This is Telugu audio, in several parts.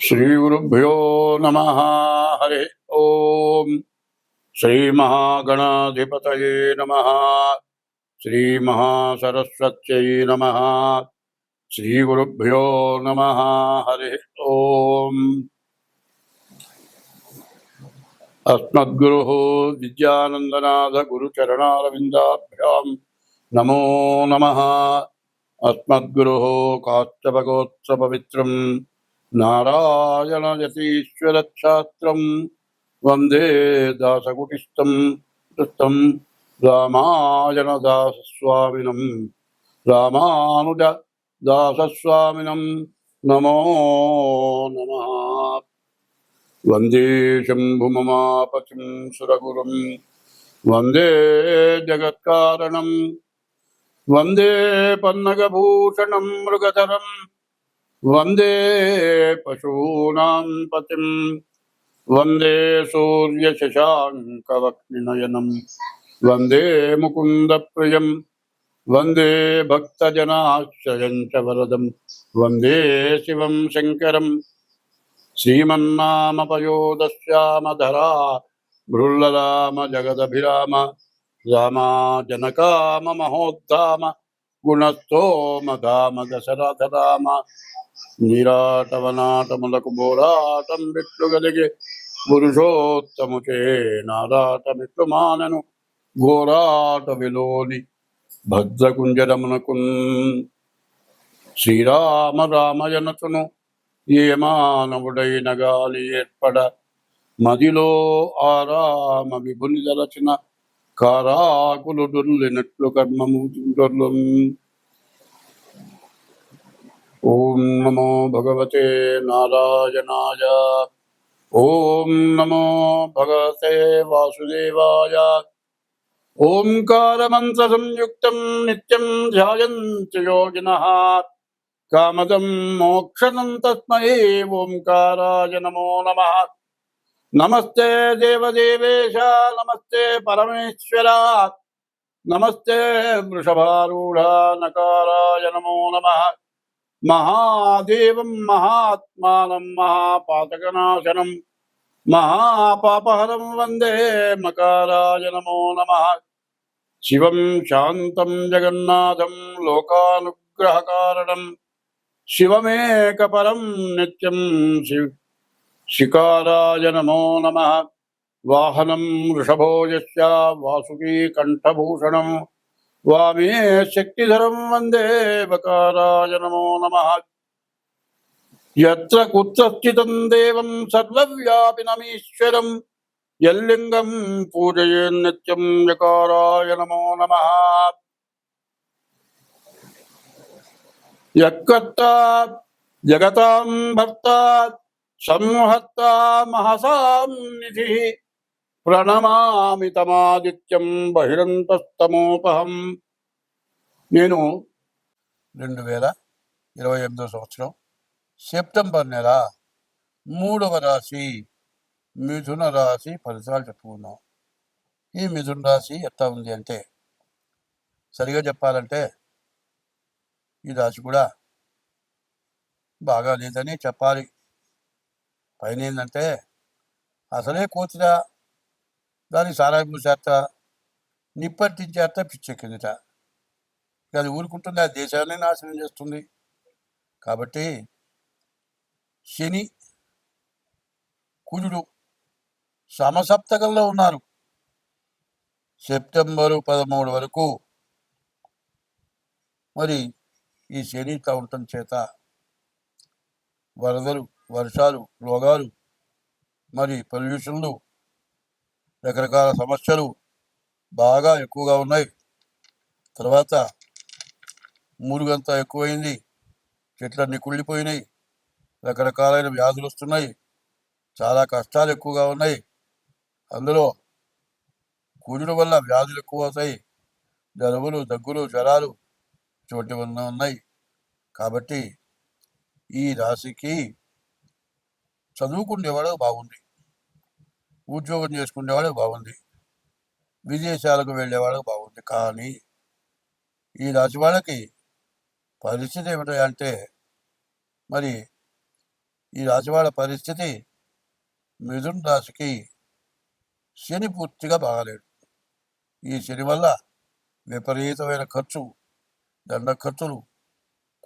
श्रीगुरुभ्यो नमः। हरि ओम। श्रीमहागणाधिपतये नमः। श्रीमहासरस्वत्यै नमः। श्रीगुरुभ्यो नमः। हरि ओम। अस्मद्गुरुः विद्यानन्दनाथ गुरुचरणारविन्दाभ्यां नमो नमः। अस्मद्गुरुः काष्ठभगोत्सपवित्रम् नारायणयतीश्वरच्छात्रं वन्दे दासकुटिस्थं कृतं रामायणदासस्वामिनं रामानुजदासस्वामिनं नमो नमः। वन्दे शम्भुममापतिं सुरगुरुं वन्दे जगत्कारणं वन्दे पन्नगभूषणं मृगधरं वन्दे पशूनां पतिं वन्दे सूर्यशशाङ्कवक्निनयनं वन्दे मुकुन्दप्रियं वन्दे भक्तजनाश्रयं च वरदं वन्दे शिवं शङ्करं श्रीमन्नामपयोदश्यामधरा भृल्लराम जगदभिराम रामा जनकाम महोद्धाम गुणस्तोम धाम दशरथ राम నీరాటవనాటములకు బోరాటం బిట్లు గలిగే పురుషోత్తముచే నారాటమిట్లు మానను ఘోరాట విలోని భద్రకుంజరమునకున్ శ్రీరామ రామయనతును ఏ మానవుడైన గాలి ఏర్పడ మదిలో ఆరామ విభుని దలచిన కారాకులు దుర్లినట్లు కర్మము దుర్లు. ओम नमो भगवते नारायणाय। ओम नमो भगवते वासुदेवाय। ओंकारमंत्र संयुक्तं नित्यं ध्यायन्ति योगिनः कामदं मोक्षदं तस्मै ओंकाराय नमो नमः। नमस्ते देवदेवेश नमस्ते परमेश्वर नमस्ते वृषभारूढ़ नकाराय नमो नमः। महादेवं महात्मानं महापातकनाशनं महापापहरं वन्दे मकाराय नमो नमः। शिवं शान्तं जगन्नाथं लोकानुग्रहकारणं शिवमेकपरं नित्यं शिकाराय नमो नमः। वाहनं वृषभो यस्य वासुकी कंठभूषणं वामे शक्तिधरं वन्दे बकाराय नमो नमः। यत्र कुत्र स्थितं देवं सर्वव्यापिनमीश्वरं यल्लिङ्गं पूजयेन्नित्यं यकाराय नमो नमः। यत्कर्ता जगतां भर्ता संहर्ता महसां निधिः ప్రణమామి తమాదిత్యం బహిరంతస్తమోపహం. నేను 2028 సంవత్సరం సెప్టెంబర్ నెల 3వ రాశి మిథున రాశి ఫలితాలు చెప్పుకున్నాం. ఈ మిథున రాశి ఎట్లా ఉంది అంటే, సరిగా చెప్పాలంటే ఈ రాశి కూడా బాగా లేదని చెప్పాలి. పైన ఏంటంటే అసలే కోతిరా, దాన్ని సారాయి పూసేట నిప్పట్టించేట పిచ్చెక్కిందిట. అది ఊరుకుంటుంది, ఆ దేశాన్ని నాశనం చేస్తుంది. కాబట్టి శని కుజుడు సమసప్తకంలో ఉన్నారు. సెప్టెంబరు 13 వరకు మరి ఈ శనితో ఉండటం చేత వరదలు, వర్షాలు, రోగాలు, మరి పొల్యూషన్లు, రకరకాల సమస్యలు బాగా ఎక్కువగా ఉన్నాయి. తర్వాత మురుగంతా ఎక్కువైంది, చెట్లన్నీ కుళ్ళిపోయినాయి, రకరకాలైన వ్యాధులు వస్తున్నాయి, చాలా కష్టాలు ఎక్కువగా ఉన్నాయి. అందులో కుజుడు వల్ల వ్యాధులు ఎక్కువ అవుతాయి, జలుబులు, దగ్గులు, జ్వరాలు చోటివన్నీ ఉన్నాయి. కాబట్టి ఈ రాశికి చదువుకునేవాడు బాగుంది, ఉద్యోగం చేసుకునేవాడు బాగుంది, విదేశాలకు వెళ్ళేవాడు బాగుంది. కానీ ఈ రాశి వాళ్ళకి పరిస్థితి ఏమిటంటే మరి ఈ రాశివాళ్ళ పరిస్థితి, మిథున రాశికి శని పూర్తిగా బాగాలేడు. ఈ శని వల్ల విపరీతమైన ఖర్చు, దండ ఖర్చులు,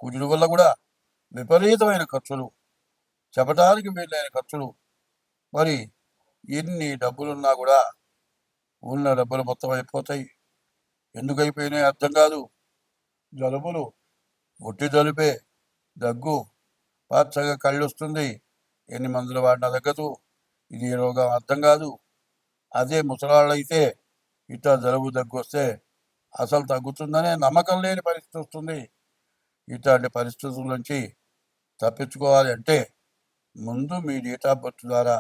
కుజుడు వల్ల కూడా విపరీతమైన ఖర్చులు, చెప్పడానికి వీలైన ఖర్చులు. మరి ఎన్ని డబ్బులున్నా కూడా ఉన్న డబ్బులు మొత్తం అయిపోతాయి. ఎందుకు అయిపోయినాయి అర్థం కాదు. జలుబులు, ఒట్టి జలుపే, దగ్గు, పచ్చగా కళ్ళు వస్తుంది, ఎన్ని మందులు వాడినా తగ్గదు. ఇది రోగం అర్థం కాదు. అదే ముసలాళ్ళు అయితే ఇట్లా జలుబు దగ్గు వస్తే అసలు తగ్గుతుందనే నమ్మకం లేని పరిస్థితి వస్తుంది. ఇట్లాంటి పరిస్థితుల నుంచి తప్పించుకోవాలి అంటే ముందు మీ డేట్ ఆఫ్ బర్త్ ద్వారా,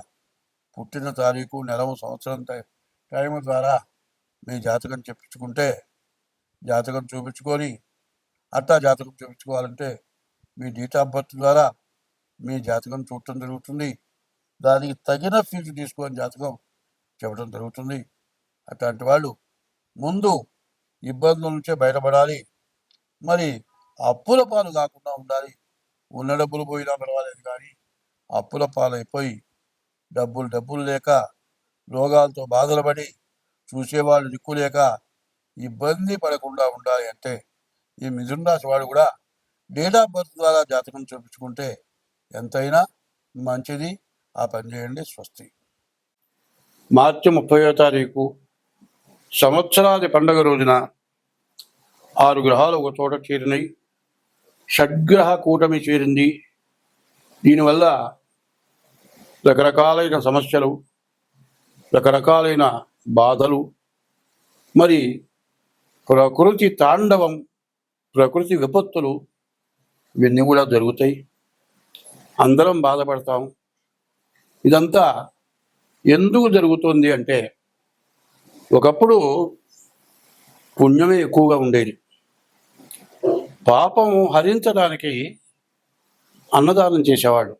పుట్టిన తారీఖు, నెలవు, సంవత్సరం టైం ద్వారా మీ జాతకం చెప్పించుకుంటే, జాతకం చూపించుకొని, అట్టా జాతకం చూపించుకోవాలంటే మీ డేట్ ఆఫ్ బర్త్ ద్వారా మీ జాతకం చూడటం జరుగుతుంది. దానికి తగిన ఫీజు తీసుకొని జాతకం చెప్పడం జరుగుతుంది. అట్లాంటి వాళ్ళు ముందు ఇబ్బందుల నుంచే బయటపడాలి. మరి అప్పుల పాలు కాకుండా ఉండాలి. ఉన్న డబ్బులు పోయినా పర్వాలేదు, కానీ అప్పుల పాలైపోయి డబ్బులు లేక రోగాలతో బాధలు పడి చూసేవాళ్ళు దిక్కు లేక ఇబ్బంది పడకుండా ఉండాలి అంటే ఈ మిథున రాశి వాడు కూడా డేట్ ఆఫ్ బర్త్ ద్వారా జాతకం చూపించుకుంటే ఎంతైనా మంచిది. ఆ పని చేయండి. స్వస్తి. మార్చి 30వ తారీఖు సంవత్సరాది పండుగ రోజున 6 గ్రహాలు ఒక చోట చేరినాయి. షడ్గ్రహ కూటమి చేరింది. దీనివల్ల రకరకాలైన సమస్యలు, రకరకాలైన బాధలు, మరి ప్రకృతి తాండవం, ప్రకృతి విపత్తులు, ఇవన్నీ కూడా జరుగుతాయి. అందరం బాధపడతాం. ఇదంతా ఎందుకు జరుగుతుంది అంటే ఒకప్పుడు పుణ్యమే ఎక్కువగా ఉండేది. పాపం హరించడానికి అన్నదానం చేసేవాళ్ళు.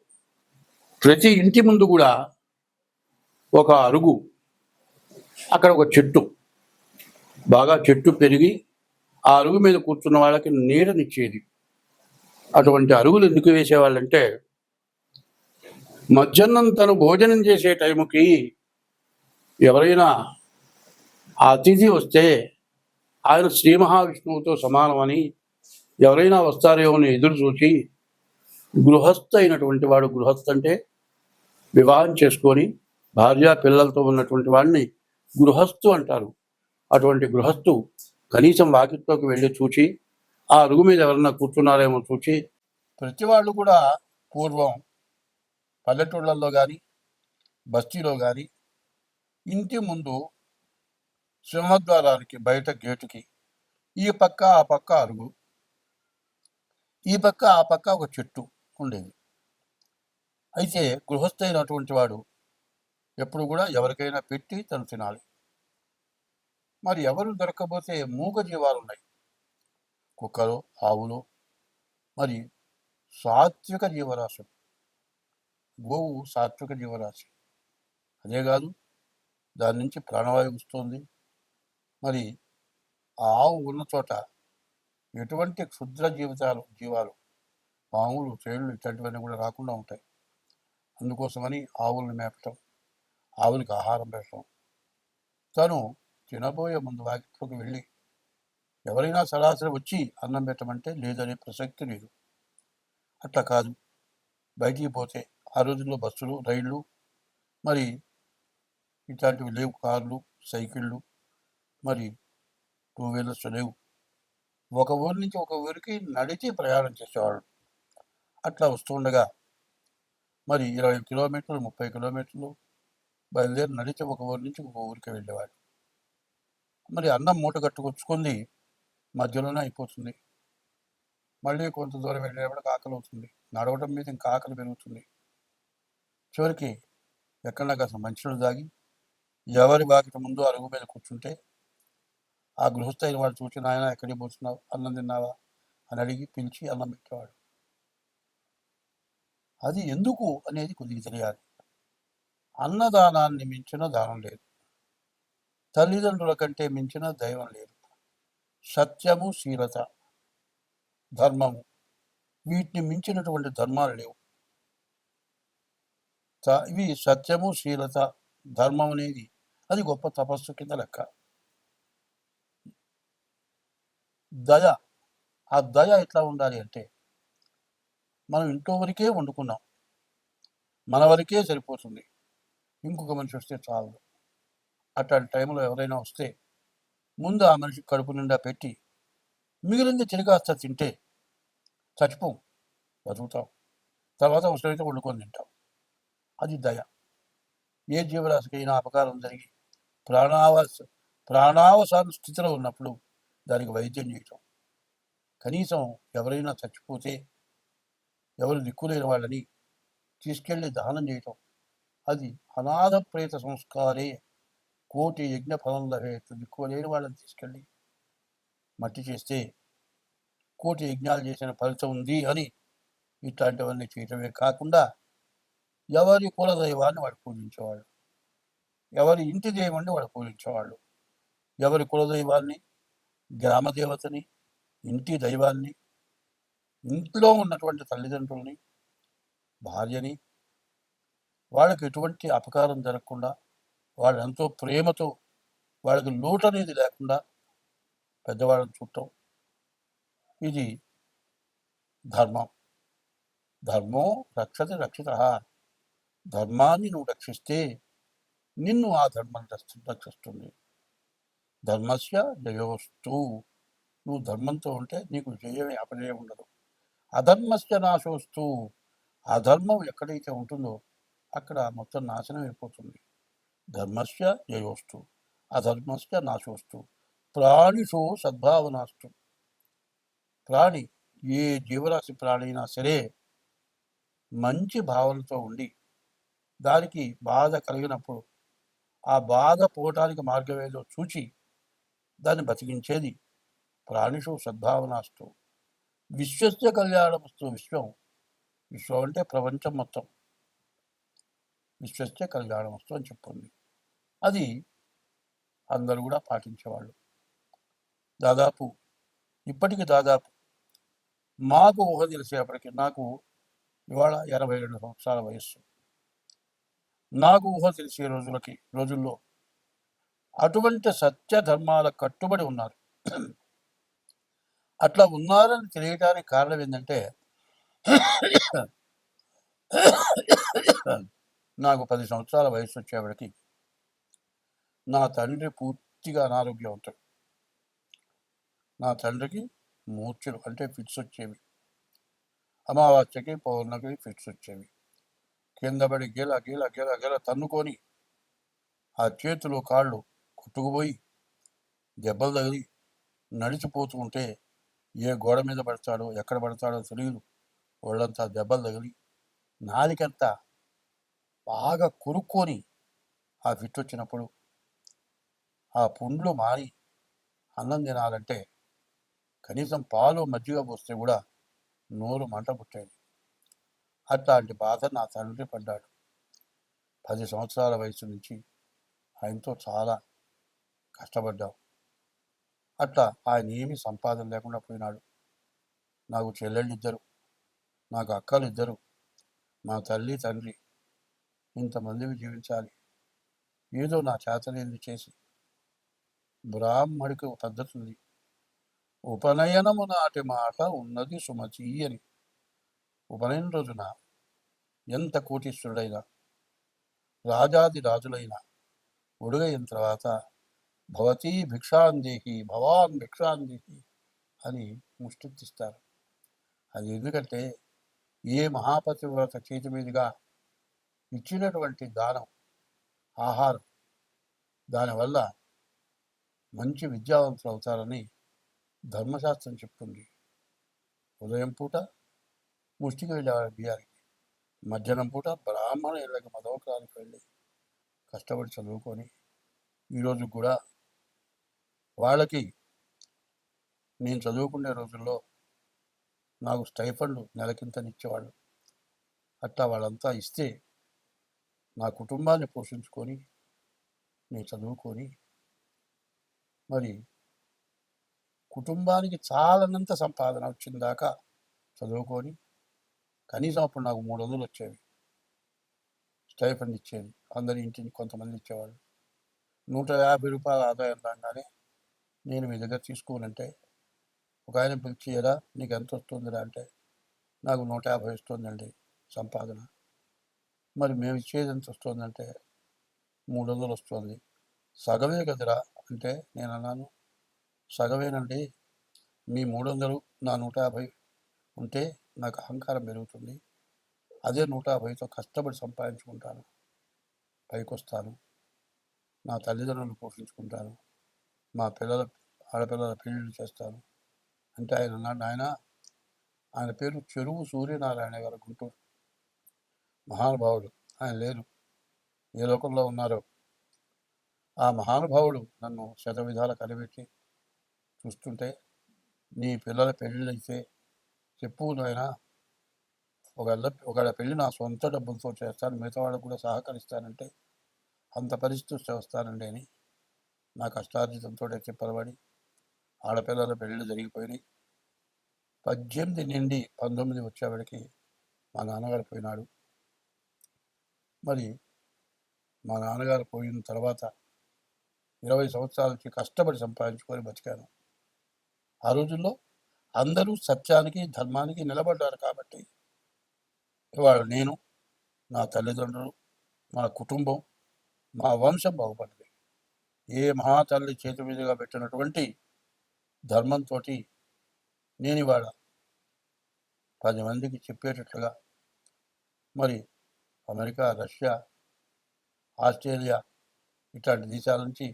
ప్రతి ఇంటి ముందు కూడా ఒక అరుగు, అక్కడ ఒక చెట్టు, బాగా చెట్టు పెరిగి ఆ అరుగు మీద కూర్చున్న వాళ్ళకి నీడనిచ్చేది. అటువంటి అరుగులు ఎందుకు వేసేవాళ్ళంటే మధ్యాహ్నం తను భోజనం చేసే టైంకి ఎవరైనా అతిథి వస్తే ఆయన శ్రీ మహావిష్ణువుతో సమానమని, ఎవరైనా వస్తారేమో అని ఎదురు చూసి గృహస్థ అయినటువంటి వాడు, గృహస్థ అంటే వివాహం చేసుకొని భార్య పిల్లలతో ఉన్నటువంటి వాడిని గృహస్థు అంటారు. అటువంటి గృహస్థు కనీసం వాకిట్లోకి వెళ్ళి చూచి ఆ అరుగు మీద ఎవరన్నా కూర్చున్నారేమో చూచి, ప్రతి వాళ్ళు కూడా పూర్వం పల్లెటూళ్ళల్లో కానీ బస్తీలో కానీ ఇంటి ముందు సింహద్వారానికి బయట గేటుకి ఈ పక్క ఆ పక్క అరుగు, ఈ పక్క ఆ పక్క ఒక చెట్టు ఉండేది. అయితే గృహస్థ అయినటువంటి వాడు ఎప్పుడు కూడా ఎవరికైనా పెట్టి తను తినాలి. మరి ఎవరు దొరకకపోతే మూగ జీవాలు ఉన్నాయి, కుక్కలు, ఆవులు, మరి సాత్విక జీవరాశి. గోవు సాత్విక జీవరాశి. అదే కాదు, దాని నుంచి ప్రాణవాయువు వస్తుంది. మరి ఆ ఆవు ఉన్న చోట ఎటువంటి క్షుద్ర జీవాలు, పాములు, తేళ్లు ఇట్లాంటివన్నీ కూడా రాకుండా ఉంటాయి. అందుకోసమని ఆవులను మేపటం, ఆవులకి ఆహారం పెట్టడం, తను తినబోయే ముందు వాకిట్లోకి వెళ్ళి ఎవరైనా సరాసరి వచ్చి అన్నం పెట్టమంటే లేదనే ప్రసక్తి లేదు. అట్లా కాదు, బయటికి పోతే ఆ రోజుల్లో బస్సులు, రైళ్ళు, మరి ఇట్లాంటివి లేవు, కార్లు, సైకిళ్ళు, మరి 2 వీలర్స్ లేవు. ఒక ఊరి నుంచి ఒక ఊరికి నడిచి ప్రయాణం చేసేవాళ్ళు. అట్లా వస్తుండగా మరి 20 కిలోమీటర్లు, 30 కిలోమీటర్లు బయలుదేరి నడిచి ఒక ఊరి నుంచి ఒక ఊరికి వెళ్ళేవాడు. మరి అన్నం మూట కట్టుకొచ్చుకుంది మధ్యలోనే అయిపోతుంది. మళ్ళీ కొంత దూరం వెళ్ళేవాడికి ఆకలి అవుతుంది. నడవడం మీద ఇంకా ఆకలి పెరుగుతుంది. చివరికి ఎక్కడన్నా కాస్త మంచినీళ్ళు తాగి ఎవరి వాకిట ముందు అరుగు మీద కూర్చుంటే ఆ గృహస్థ అయిన వాడు చూసి, నాయన ఎక్కడికి పోతున్నావు, అన్నం తిన్నావా అని అడిగి పిలిచి అన్నం పెట్టేవాడు. అది ఎందుకు అనేది కొద్దిగా తెలియాలి. అన్నదానాన్ని మించిన దానం లేదు, తల్లిదండ్రుల కంటే మించిన దైవం లేదు. సత్యము, శీలత, ధర్మము, వీటిని మించినటువంటి ధర్మాలు లేవు. ఇవి సత్యము, శీలత, ధర్మం అనేది అది గొప్ప తపస్సు కింద లెక్క. దయ, ఆ దయ ఎట్లా ఉండాలి అంటే, మనం ఇంట్లో వరకే వండుకున్నాం, మన వరకే సరిపోతుంది, ఇంకొక మనిషి వస్తే చాలు. అట్లాంటి టైంలో ఎవరైనా వస్తే ముందు ఆ మనిషి కడుపు నిండా పెట్టి మిగిలింది చిరికాస్త తింటే చచ్చిపోం, బతుకుతాం. తర్వాత అవసరమైతే వండుకొని తింటాం. అది దయ. ఏ జీవరాశికైనా అపకారం జరిగి ప్రాణావసాన స్థితిలో ఉన్నప్పుడు దానికి వైద్యం చేయటం, కనీసం ఎవరైనా చచ్చిపోతే ఎవరు దిక్కులేని వాళ్ళని తీసుకెళ్ళి దానం చేయటం, అది అనాథ ప్రేత సంస్కారే కోటి యజ్ఞ ఫలం లభేత్. దిక్కులేని వాళ్ళని తీసుకెళ్ళి మట్టి చేస్తే కోటి యజ్ఞాలు చేసిన ఫలితం ఉంది అని ఇట్లాంటివన్నీ చేయటమే కాకుండా ఎవరి కులదైవాన్ని వాడు పూజించేవాళ్ళు, ఎవరి ఇంటి దేవుణ్ణి వాడు పూజించేవాళ్ళు. ఎవరి కులదైవాన్ని, గ్రామదేవతని, ఇంటి దైవాన్ని, ఇంట్లో ఉన్నటువంటి తల్లిదండ్రుల్ని, భార్యని, వాళ్ళకి ఎటువంటి అపకారం జరగకుండా, వాళ్ళు ఎంతో ప్రేమతో, వాళ్ళకి లోటు అనేది లేకుండా పెద్దవాళ్ళని చూడటం, ఇది ధర్మం. ధర్మో రక్షతి రక్షిత. ధర్మాన్ని నువ్వు రక్షిస్తే నిన్ను ఆ ధర్మం రక్షిస్తుంది. ధర్మస్య జయోస్తు. నువ్వు ధర్మంతో ఉంటే నీకు జయమే, అపజయం ఉండదు. అధర్మస్య నాశోస్తు. అధర్మం ఎక్కడైతే ఉంటుందో అక్కడ మొత్తం నాశనం అయిపోతుంది. ధర్మస్య జయోస్తు, అధర్మస్య నాశోస్తు, ప్రాణిషు సద్భావనాస్తు. ప్రాణి, ఏ జీవరాశి ప్రాణి అయినా సరే మంచి భావనతో ఉండి దానికి బాధ కలిగినప్పుడు ఆ బాధ పోవటానికి మార్గం ఏదో చూచి దాన్ని బతికించేది ప్రాణిషు సద్భావనాస్తు. విశ్వస్య కళ్యాణమస్తు. విశ్వం అంటే ప్రపంచం మొత్తం. విశ్వస్య కళ్యాణమస్తు అని చెప్పింది. అది అందరూ కూడా పాటించేవాళ్ళు. ఇప్పటికి దాదాపు మాకు ఊహ తెలిసేపటికి, నాకు ఇవాళ 82 సంవత్సరాల వయస్సు. నాకు ఊహ తెలిసే రోజుల్లో అటువంటి సత్య ధర్మాల కట్టుబడి ఉన్నారు. అట్లా ఉన్నారని తెలియటానికి కారణం ఏంటంటే, నాకు 10 సంవత్సరాల వయసు వచ్చేవాడికి నా తండ్రి పూర్తిగా అనారోగ్యవంతుడు. నా తండ్రికి మూర్ఛలు అంటే ఫిట్స్ వచ్చేవి. అమావాస్యకి పౌర్ణమికి ఫిట్స్ వచ్చేవి. కింద పడి గెల గెల గెల గెల తన్నుకొని ఆ చేతులు కాళ్ళు కుట్టుకుపోయి దెబ్బలు తగిలి నడిచిపోతూ ఉంటే ఏ గోడ మీద పడతాడో ఎక్కడ పడతాడో తెలియదు. ఒళ్ళంతా దెబ్బలు తగిలి నాలికంతా బాగా కొరుక్కొని ఆ ఫిట్ వచ్చినప్పుడు ఆ పుండ్లు మారి అన్నం తినాలంటే కనీసం పాలు మజ్జిగ పోస్తే కూడా నోరు మంట పుట్టేది. అట్లాంటి బాధ నా తండ్రి పడ్డాడు. 10 సంవత్సరాల వయసు నుంచి ఆయనతో చాలా కష్టపడ్డాం. అట్లా ఆయన ఏమీ సంపాదన లేకుండా పోయినాడు. నాకు చెల్లెళ్ళు 2, నాకు అక్కలు 2, మా తల్లి తండ్రి, ఇంతమందివి జీవించాలి. ఏదో నా చేతనేది చేసి, బ్రాహ్మడికి పద్ధతి ఉంది, ఉపనయనము నాటి మాట ఉన్నది సుమతి అని. ఉపనయనం రోజున ఎంత కోటీశ్వరుడైనా, రాజాది రాజులైనా ఒడుగైన తర్వాత భవతీ భిక్షాందేహి, భవాన్ భిక్షాందేహి అని ముష్టిస్తారు. అది ఎందుకంటే ఏ మహాపతివ్రత చేతి మీదుగా ఇచ్చినటువంటి దానం, ఆహారం, దానివల్ల మంచి విద్యావంతులు అవుతారని ధర్మశాస్త్రం చెప్తుంది. ఉదయం పూట ముష్టికి వెళ్ళేవారు బియ్యానికి, మధ్యాహ్నం పూట బ్రాహ్మణ ఇళ్ళకి మదవకానికి వెళ్ళి కష్టపడి చదువుకొని ఈరోజు కూడా వాళ్ళకి నేను చదువుకునే రోజుల్లో నాకు స్టైఫండ్ నెలకింతనిచ్చేవాళ్ళు. అట్లా వాళ్ళంతా ఇస్తే నా కుటుంబాన్ని పోషించుకొని నేను చదువుకొని, మరి కుటుంబానికి చాలనంత సంపాదన వచ్చిందాకా చదువుకొని, కనీసం అప్పుడు నాకు 300 వచ్చేవి. స్టైఫండ్ ఇచ్చేది. అందరి ఇంటిని కొంతమంది ఇచ్చేవాళ్ళు. రూ. 150 ఆదాయం రాగానే నేను మీ దగ్గర తీసుకోనంటే ఒక ఆయన పిలిచి, "ఎరా నీకు ఎంత వస్తుందిరా?" అంటే నాకు 150 వస్తుందండి సంపాదన. మరి మేము ఇచ్చేది ఎంత వస్తుందంటే 300 వస్తుంది. సగమే కదరా అంటే నేను అన్నాను, సగమేనండి. మీ 300 నా 150 ఉంటే నాకు అహంకారం పెరుగుతుంది. అదే 150తో కష్టపడి సంపాదించుకుంటాను, పైకొస్తాను, నా తల్లిదండ్రులను పోషించుకుంటాను, మా ఆడపిల్లల పెళ్ళిళ్ళు చేస్తాను అంటే ఆయన అన్నాడు, ఆయన పేరు చెరువు సూర్యనారాయణ గారు, గుంటూరు మహానుభావుడు. ఆయన లేరు, ఏ లోకంలో ఉన్నారో. ఆ మహానుభావుడు నన్ను శతవిధాల కనిపెట్టి చూస్తుంటే, నీ పిల్లల పెళ్ళిళ్ళైతే చెప్పు నాయనా, ఒకళ్ళ పెళ్ళి నా సొంత డబ్బులతో చేస్తాను, మిగతా వాళ్ళకు కూడా సహకరిస్తానంటే అంత పరిస్థితి వస్తానండి అని నా కష్టార్జితంతో చెప్పలబడి ఆడపిల్లల పెళ్ళిళ్ళు జరిగిపోయినాయి. 18 నుండి 19 వచ్చేవాడికి మా నాన్నగారు పోయినాడు. మరి మా నాన్నగారు పోయిన తర్వాత 20 సంవత్సరాల నుంచి కష్టపడి సంపాదించుకొని బతికాను. ఆ రోజుల్లో అందరూ సత్యానికి ధర్మానికి నిలబడ్డారు కాబట్టి ఇవాళ నేను, నా తల్లిదండ్రులు, మా కుటుంబం, మా వంశం బాగుపడింది. ఏ మహాతల్లి చేతి మీదుగా పెట్టినటువంటి ధర్మంతో నేను ఇవాళ 10 మందికి చెప్పేటట్లుగా మరి అమెరికా, రష్యా, ఆస్ట్రేలియా ఇట్లాంటి దేశాల నుంచి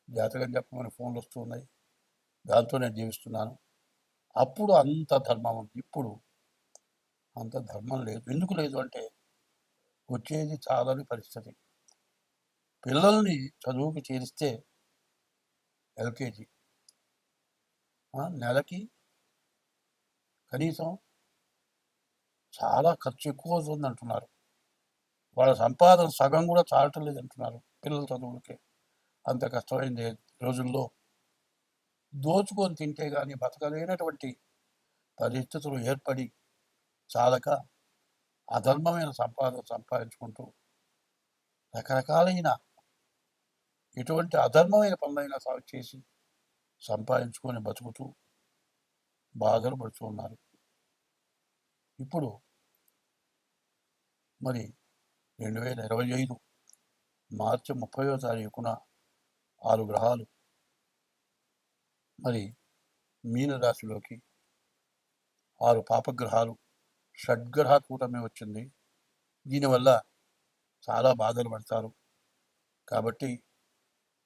జాతకం చెప్పమని ఫోన్లు వస్తూ ఉన్నాయి. దాంతో నేను జీవిస్తున్నాను. అప్పుడు అంత ధర్మం ఉంది, ఇప్పుడు అంత ధర్మం లేదు. ఎందుకు లేదు అంటే వచ్చేది చాలని పరిస్థితి. పిల్లల్ని చదువుకు చేరిస్తే ఎల్కేజీ నెలకి కనీసం చాలా ఖర్చు ఎక్కువ అవుతుంది అంటున్నారు. వాళ్ళ సంపాదన సగం కూడా చాలటం లేదు అంటున్నారు పిల్లల చదువులకే. అంత కష్టమైంది రోజుల్లో దోచుకొని తింటే కానీ బతకలేనటువంటి పరిస్థితులు ఏర్పడి చాలక అధర్మమైన సంపాదన సంపాదించుకుంటూ రకరకాలైన ఎటువంటి అధర్మమైన పనులైనా చేసి సంపాదించుకొని బతుకుతూ బాధలు పడుతూ ఉన్నారు. ఇప్పుడు మరి 2025 మార్చి 30వ తారీఖున 6 గ్రహాలు మరి మీనరాశిలోకి, 6 పాపగ్రహాలు, షడ్గ్రహ కూటమి వచ్చింది. దీనివల్ల చాలా బాధలు పడతారు. కాబట్టి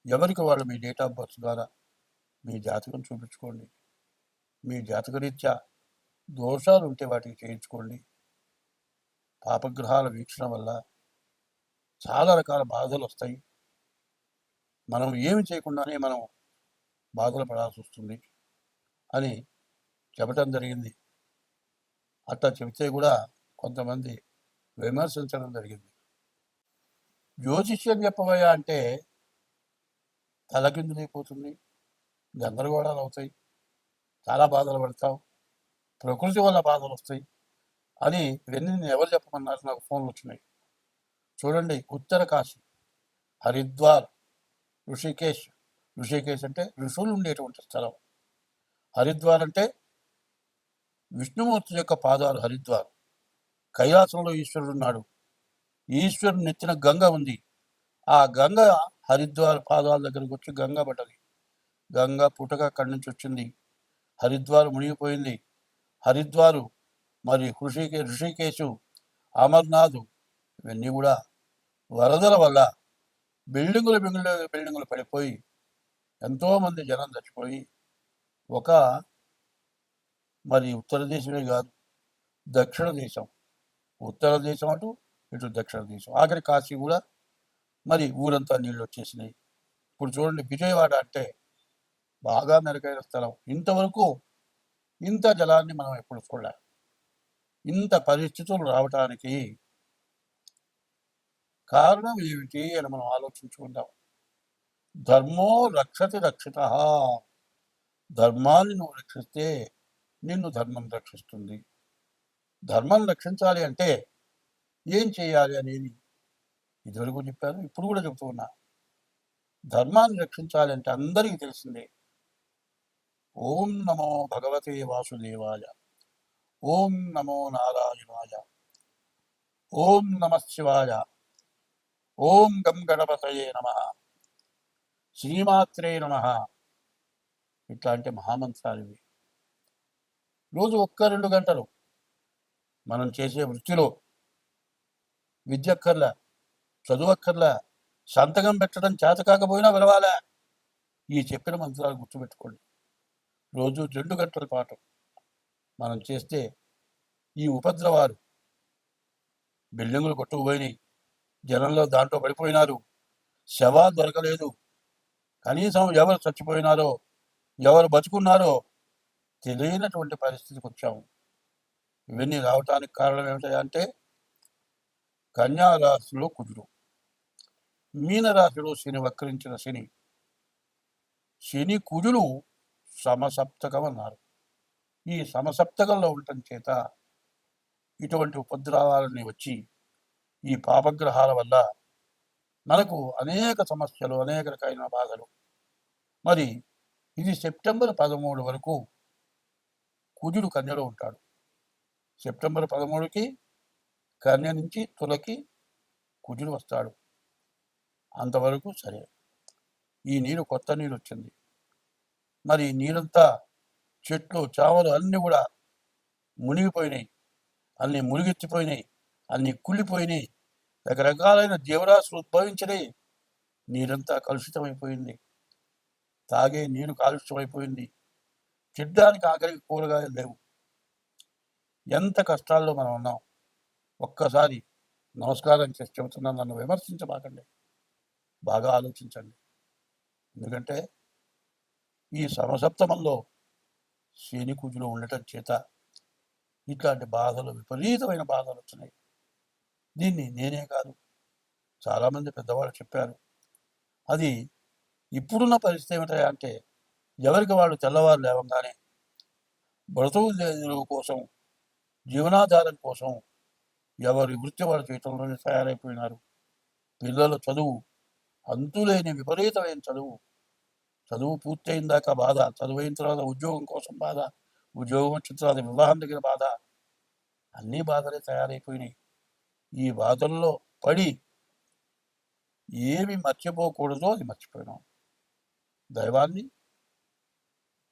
ఎవరికి వాళ్ళు మీ డేట్ ఆఫ్ బర్త్ ద్వారా మీ జాతకం చూపించుకోండి. మీ జాతకరీత్యా దోషాలు ఉంటే వాటికి చేయించుకోండి. పాపగ్రహాల వీక్షణ వల్ల చాలా రకాల బాధలు వస్తాయి. మనం ఏమి చేయకుండానే మనం బాధలు పడాల్సి వస్తుంది అని చెప్పటం జరిగింది. అట్లా చెబితే కూడా కొంతమంది విమర్శించడం జరిగింది. జ్యోతిష్యం చెప్పబోయా అంటే తలకిందులైపోతుంది, గందరగోళాలు అవుతాయి, చాలా బాధలు పడతావు, ప్రకృతి వల్ల బాధలు వస్తాయి అని ఇవన్నీ నేను ఎవరు చెప్పమన్నారు? నాకు ఫోన్లు వచ్చినాయి. చూడండి, ఉత్తర కాశీ, హరిద్వార్, ఋషికేశ్. ఋషికేశ్ అంటే ఋషులు ఉండేటువంటి స్థలం. హరిద్వార్ అంటే విష్ణుమూర్తి యొక్క పాదాలు. హరిద్వార్ కైలాసంలో ఈశ్వరుడు ఉన్నాడు. ఈశ్వరుడు నెత్తిన గంగ ఉంది. ఆ గంగ హరిద్వార్ పాదాల దగ్గరకు వచ్చి గంగ పడ్డది. గంగ పుటక అక్కడి నుంచి వచ్చింది. హరిద్వారు మునిగిపోయింది. హరిద్వారు మరి ఋషికేశు, అమర్నాథ్ ఇవన్నీ కూడా వరదల వల్ల బిల్డింగులు పడిపోయి ఎంతోమంది జనం చచ్చిపోయి, ఒక మరి ఉత్తర దేశమే కాదు, దక్షిణ దేశం, ఉత్తర దేశం అటు ఇటు దక్షిణ దేశం, ఆఖరి కాశీ కూడా మరి ఊరంతా నీళ్ళు వచ్చేసినాయి. ఇప్పుడు చూడండి, విజయవాడ అంటే బాగా మెరుగైన స్థలం. ఇంతవరకు ఇంత జలాన్ని మనం ఎప్పుడు చూడలేం. ఇంత పరిస్థితులు రావటానికి కారణం ఏమిటి అని మనం ఆలోచించుకుందాం. ధర్మో రక్షతి రక్షిత. ధర్మాన్ని నువ్వు రక్షిస్తే నిన్ను ధర్మం రక్షిస్తుంది. ధర్మం రక్షించాలి అంటే ఏం చేయాలి అనేది ఇదివరకు చెప్పాను, ఇప్పుడు కూడా చెబుతూ ఉన్నా. ధర్మాన్ని రక్షించాలంటే అందరికీ తెలిసిందే. ఓం నమో భగవతే వాసుదేవాయ, ఓం నమో నారాయణాయ, ఓం నమ శివాయ, ఓం గం గణపతయే నమ, శ్రీమాత్రే నమ. ఇట్లాంటి మహామంత్రాలు ఇవి. రోజు 1-2 గంటలు మనం చేసే వృత్తిలో విద్యక్కర్లా, చదువక్కర్లా, సంతకం పెట్టడం చేత కాకపోయినా విలవాలా, ఈ చెప్పిన మంత్రాలు గుర్తుపెట్టుకోండి. రోజు 2 గంటల పాటు మనం చేస్తే ఈ ఉపద్రవాలు, బిల్డింగులు కొట్టుకుపోయినాయి, జనంలో దాంట్లో పడిపోయినారు, శవాలు దొరకలేదు, కనీసం ఎవరు చచ్చిపోయినారో ఎవరు బతుకున్నారో తెలియనటువంటి పరిస్థితికి వచ్చాము. ఇవన్నీ రావటానికి కారణం ఏమిటంటే కన్యా రాశిలో కుజుడు, మీనరాశిలో శని, వక్రించిన శని. శని కుజులు సమసప్తకం అన్నారు. ఈ సమసప్తకంలో ఉండటం చేత ఇటువంటి ఉపద్రవాలని వచ్చి ఈ పాపగ్రహాల వల్ల మనకు అనేక సమస్యలు, అనేక రకమైన బాధలు. మరి ఇది సెప్టెంబర్ 13 వరకు కుజుడు కన్యలో ఉంటాడు. సెప్టెంబర్ 13కి కన్య నుంచి తులకి కుజుడు వస్తాడు. అంతవరకు సరే. ఈ నీరు కొత్త నీరు వచ్చింది. మరి నీరంతా చెట్లు చావలు అన్నీ కూడా మునిగిపోయినాయి, అన్నీ మునిగెత్తిపోయినాయి, అన్నీ కుళ్ళిపోయినాయి, రకరకాలైన జీవరాశులు ఉద్భవించినాయి. నీరంతా కలుషితమైపోయింది, తాగే నీరు కాలుష్యమైపోయింది, తినడానికి ఆఖరికి కూరగాయలు లేవు. ఎంత కష్టాల్లో మనం ఉన్నాం. ఒక్కసారి నమస్కారం చేసి చెబుతున్నాను, నన్ను విమర్శించబాకండి, బాగా ఆలోచించండి. ఎందుకంటే ఈ సమసప్తమంలో శని కుజులు ఉండటం చేత ఇట్లాంటి బాధలు, విపరీతమైన బాధలు వచ్చినాయి. దీన్ని నేనే కాదు, చాలామంది పెద్దవాళ్ళు చెప్పారు. అది ఇప్పుడున్న పరిస్థితి ఏమిటంటే ఎవరికి వాళ్ళు తెల్లవారు లేవగానే బ్రతుకు కోసం, జీవనాధారం కోసం ఎవరి వృత్తి వాళ్ళు చేయటంలోనే తయారైపోయినారు. పిల్లల చదువు, అంతులేని విపరీతమైన చదువు పూర్తయిన దాకా బాధ, చదువైన తర్వాత ఉద్యోగం కోసం బాధ, ఉద్యోగం వచ్చిన తర్వాత వివాహం దగ్గర బాధ, అన్నీ బాధలే తయారైపోయినాయి. ఈ బాధల్లో పడి ఏమి మర్చిపోకూడదో అది మర్చిపోయినాం. దైవాన్ని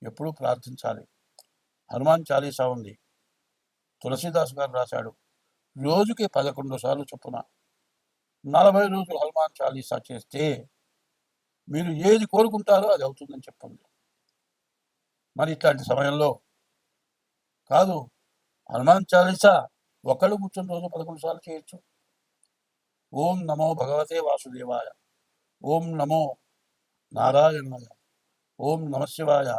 ఎప్పుడూ ప్రార్థించాలి. హనుమాన్ చాలీసా ఉంది, తులసీదాస్ గారు రాశాడు. రోజుకి 11 సార్లు చొప్పున 40 రోజులు హనుమాన్ చాలీసా చేస్తే మీరు ఏది కోరుకుంటారో అది అవుతుందని చెప్పండి. మరి ఇట్లాంటి సమయంలో కాదు, హనుమాన్ చాలీసా ఒకళ్ళు కూర్చొని రోజు 11 సార్లు చేయొచ్చు. ఓం నమో భగవతే వాసుదేవాయ, ఓం నమో నారాయణాయ, ఓం నమ శివాయ,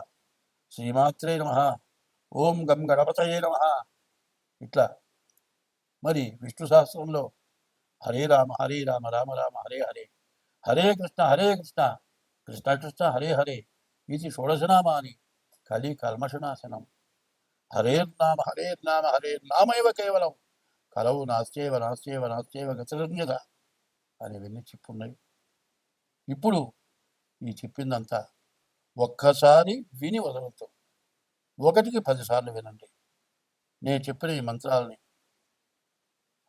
శ్రీమాత్రే నమ, ఓం గం గణపతయే నమ. ఇట్లా మరి విష్ణు సహస్రంలో హరే రామ హరే రామ రామ రామ హరే హరే, హరే కృష్ణ కృష్ణ కృష్ణ హరే హరే, ఇది షోడశనామాని కలి కల్మషనాశనం. హరేర్నామ హరేర్నామైవ కేవలం కలవు నాస్త్యేవ గతిరన్యత అనేవన్నీ చెప్పున్నాయి. ఇప్పుడు ఈ చెప్పిందంతా ఒక్కసారి విని వదలతో, 1కి 10 సార్లు వినండి. నేను చెప్పిన ఈ మంత్రాలని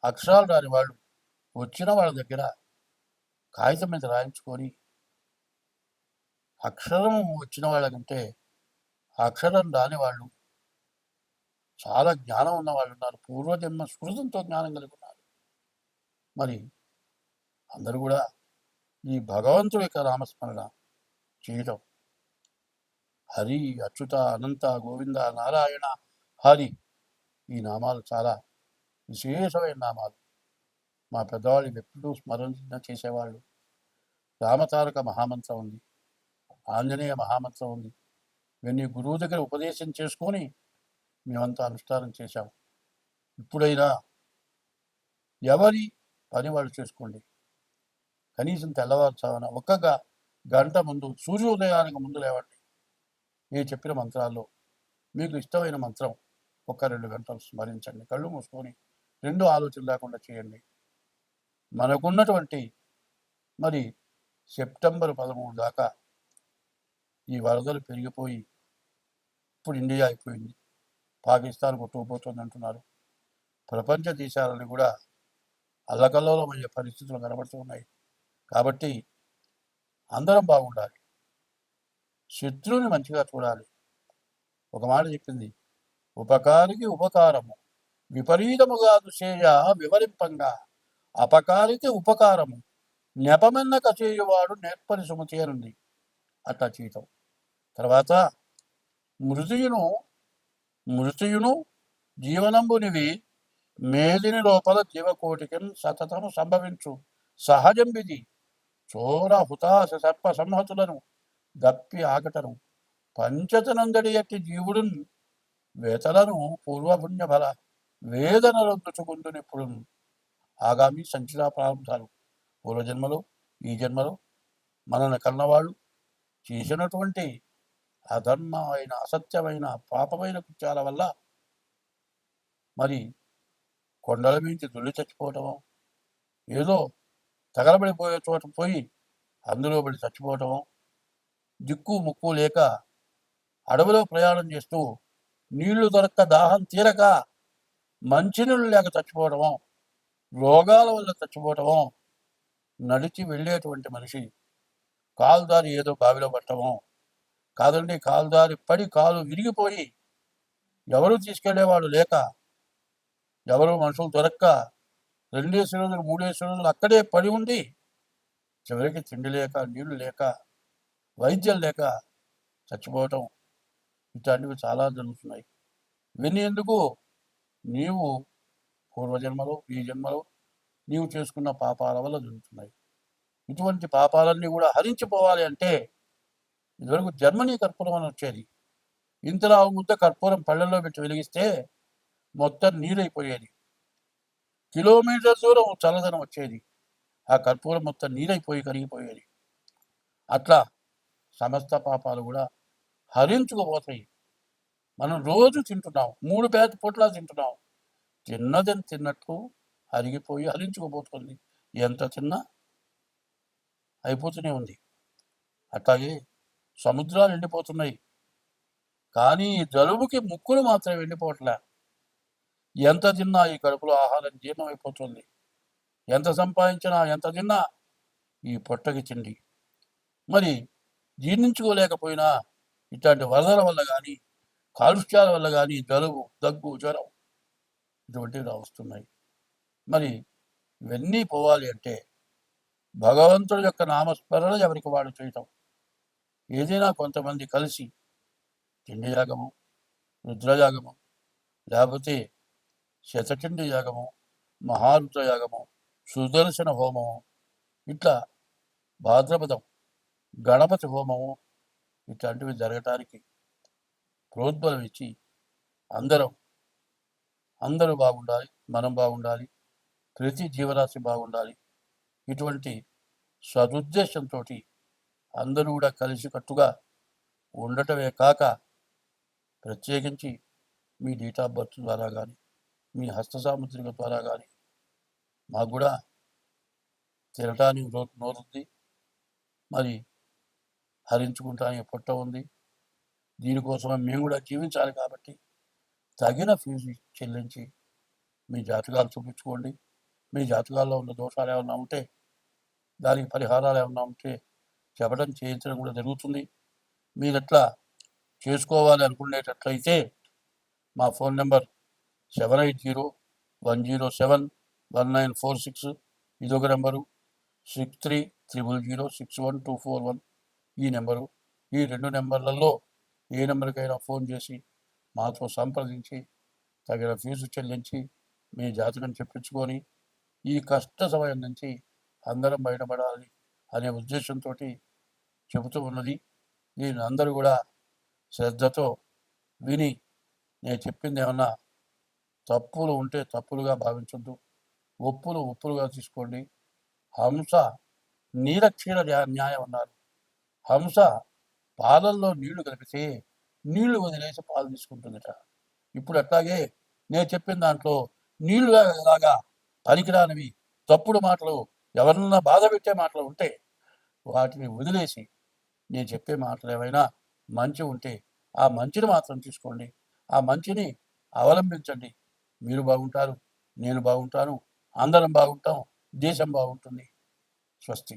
అక్షరాలు రాని వాళ్ళు వచ్చిన వాళ్ళ దగ్గర కాగితం మీద రాయించుకొని, అక్షరం వచ్చిన వాళ్ళకంటే అక్షరం రాని వాళ్ళు చాలా జ్ఞానం ఉన్న వాళ్ళు ఉన్నారు. పూర్వజన్మ స్మృతంతో జ్ఞానం కలిగి ఉన్నారు. మరి అందరూ కూడా ఈ భగవంతుడి యొక్క నామస్మరణ చేయటం, హరి అచ్యుత అనంత గోవింద నారాయణ హరి, ఈ నామాలు చాలా విశేషమైన నామాలు. మా పెద్దవాళ్ళు ఎప్పుడూ స్మరణ చేసేవాళ్ళు. రామతారక మహామంత్రం ఉంది, ఆంజనేయ మహామంత్రం ఉంది. ఇవన్నీ గురువు దగ్గర ఉపదేశం చేసుకొని మేమంతా అనుష్ఠానం చేశాం. ఇప్పుడైనా ఎవరి పని వాళ్ళు చేసుకోండి. కనీసం తెల్లవారుచావన 1 గంట ముందు, సూర్యోదయానికి ముందు లేవండి. నేను చెప్పిన మంత్రాల్లో మీకు ఇష్టమైన మంత్రం 1-2 గంటలు స్మరించండి. కళ్ళు మూసుకొని 2 ఆలోచన లేకుండా చేయండి. మనకున్నటువంటి మరి సెప్టెంబర్ 13 దాకా ఈ వరదలు పెరిగిపోయి ఇప్పుడు ఇండియా అయిపోయింది, పాకిస్తాన్ కొట్టుకుపోతుంది అంటున్నారు. ప్రపంచ దేశాలను కూడా అల్లకల్లోలమయ్యే పరిస్థితులు కనబడుతున్నాయి. కాబట్టి అందరం బాగుండాలి, శత్రువుని మంచిగా చూడాలి. ఒక మాట చెప్పింది, ఉపకారికి ఉపకారము విపరీతముగా దుసేయ వివరింపంగా అపకారికి ఉపకారము నెపమెన్నక చేయువాడు నేర్పరి సుమతి అనుంది. అట్లా చేయటం. తర్వాత మృతియును జీవనంబునివి మేదిని లోపల జీవకోటికి సతతము సంభవించు సహజం విధి చోర హుతాశ సర్ప సంహతులను దప్పి ఆకటను పంచతనందడి ఎట్టి జీవుడున్ వేతలను పూర్వపుణ్య బల వేదనలొద్దుచుకుందునిప్పుడు ఆగామి సంచితా ప్రారంభాలు. పూర్వజన్మలో ఈ జన్మలో మనల్ని కన్నవాళ్ళు చేసినటువంటి అధర్మమైన అసత్యమైన పాపమైన కృత్యాల వల్ల మరి కొండల మించి దుల్లి చచ్చిపోవటము, ఏదో తగలబడిపోయే చోట పోయి అందులో పడి చచ్చిపోవటము, దిక్కు ముక్కు లేక అడవిలో ప్రయాణం చేస్తూ నీళ్లు దొరక్క దాహం తీరక మంచినీళ్ళు లేక చచ్చిపోవటము, రోగాల వల్ల చచ్చిపోవటము, నడిచి వెళ్ళేటువంటి మనిషి కాలుదారి ఏదో బావిలో పట్టము, కాదండి కాలుదారి పడి కాలు విరిగిపోయి ఎవరు తీసుకెళ్లేవాడు లేక ఎవరు మనుషులు దొరక్క 2 రోజులు 3 రోజులు అక్కడే పడి ఉండి చివరికి తిండి లేక నీళ్లు లేక వైద్యం లేక చచ్చిపోవటం, ఇట్లాంటివి చాలా జరుగుతున్నాయి. ఇవన్నీ ఎందుకు? నీవు పూర్వజన్మలో ఈ జన్మలో నీవు చేసుకున్న పాపాల వల్ల జరుగుతున్నాయి. ఇటువంటి పాపాలన్నీ కూడా హరించిపోవాలి అంటే ఇదివరకు జర్మనీ కర్పూరం అని వచ్చేది. ఇంతలా ముద్ద కర్పూరం పళ్ళల్లో పెట్టి వెలిగిస్తే మొత్తం నీరైపోయేది. కిలోమీటర్ దూరం చల్లదనం వచ్చేది. ఆ కర్పూరం మొత్తం నీరైపోయి కరిగిపోయేది. అట్లా సమస్త పాపాలు కూడా హరించుకుపోతాయి. మనం రోజు తింటున్నాం, 3 పూట్లా తింటున్నాం. తిన్నదని తిన్నట్టు అరిగిపోయి హరించుకుపోతుంది. ఎంత తిన్నా అయిపోతూనే ఉంది. అట్లాగే సముద్రాలు ఎండిపోతున్నాయి, కానీ జలుబుకి ముక్కులు మాత్రం ఎండిపోవట్లే. ఎంత తిన్నా ఈ కడుపులో ఆహారం జీర్ణం అయిపోతుంది. ఎంత సంపాదించినా ఎంత తిన్నా ఈ పొట్టకి తిండి. మరి జీర్ణించుకోలేకపోయినా ఇట్లాంటి వరదల వల్ల కానీ కాలుష్యాల వల్ల కానీ జలుబు దగ్గు జ్వరం ఇటువంటివి వస్తున్నాయి. మరి ఇవన్నీ పోవాలి అంటే భగవంతుడి యొక్క నామస్మరణ ఎవరికి వాడు చేయటం. ఏదైనా కొంతమంది కలిసి తిండి యాగము, రుద్రయాగము, లేకపోతే శతచండి యాగము, మహారుద్ర యాగము, సుదర్శన హోమము, ఇట్లా భాద్రపదం గణపతి హోమము ఇట్లాంటివి జరగటానికి ప్రోద్బలం ఇచ్చి అందరూ బాగుండాలి, మనం బాగుండాలి, ప్రతి జీవరాశి బాగుండాలి. ఇటువంటి సదుద్దేశంతో అందరూ కూడా కలిసికట్టుగా ఉండటమే కాక ప్రత్యేకించి మీ డేట్ ఆఫ్ బర్త్ ద్వారా కానీ మీ హస్త సాముద్రిక ద్వారా కానీ మాకు కూడా తినటానికి నోరుంది, మరి హరించుకుంటానికి పొట్ట ఉంది. దీనికోసమే మేము కూడా జీవించాలి. కాబట్టి తగిన ఫీజు చెల్లించి మీ జాతకాలు చూపించుకోండి. మీ జాతకాల్లో ఉన్న దోషాలు ఏమన్నా ఉంటే దానికి పరిహారాలు ఏమన్నా ఉంటే చెప్పడం చేయించడం కూడా జరుగుతుంది. మీరు ఎట్లా చేసుకోవాలి అనుకునేటట్లయితే మా ఫోన్ నెంబర్ 7801071946, ఇదొక నెంబరు. 6300061241 ఈ నెంబరు. ఈ 2 నెంబర్లలో ఏ నెంబర్కైనా ఫోన్ చేసి మాతో సంప్రదించి తగిన ఫీజు చెల్లించి మీ జాతకం చెప్పించుకొని ఈ కష్ట సమయం నుంచి అందరం బయటపడాలి అనే ఉద్దేశంతో చెబుతూ ఉన్నది. దీన్ని అందరూ కూడా శ్రద్ధతో విని నేను చెప్పింది ఏమన్నా తప్పులు ఉంటే తప్పులుగా భావించొద్దు, ఒప్పులుగా తీసుకోండి. హంస నీరక్షీర న్యాయం అన్నారు. హంస పాలల్లో నీళ్లు కలిపితే నీళ్లు వదిలేసి పాలు తీసుకుంటుందట. ఇప్పుడు అట్లాగే నేను చెప్పిన దాంట్లో నీళ్లు లాగా పనికిరానివి తప్పుడు మాటలు ఎవరన్నా బాధ పెట్టే మాటలు ఉంటే వాటిని వదిలేసి నేను చెప్పే మాటలు ఏమైనా మంచి ఉంటే ఆ మంచిని మాత్రం తీసుకోండి. ఆ మంచిని అవలంబించండి. మీరు బాగుంటారు, నేను బాగుంటాను, అందరం బాగుంటాం, దేశం బాగుంటుంది. స్వస్తి.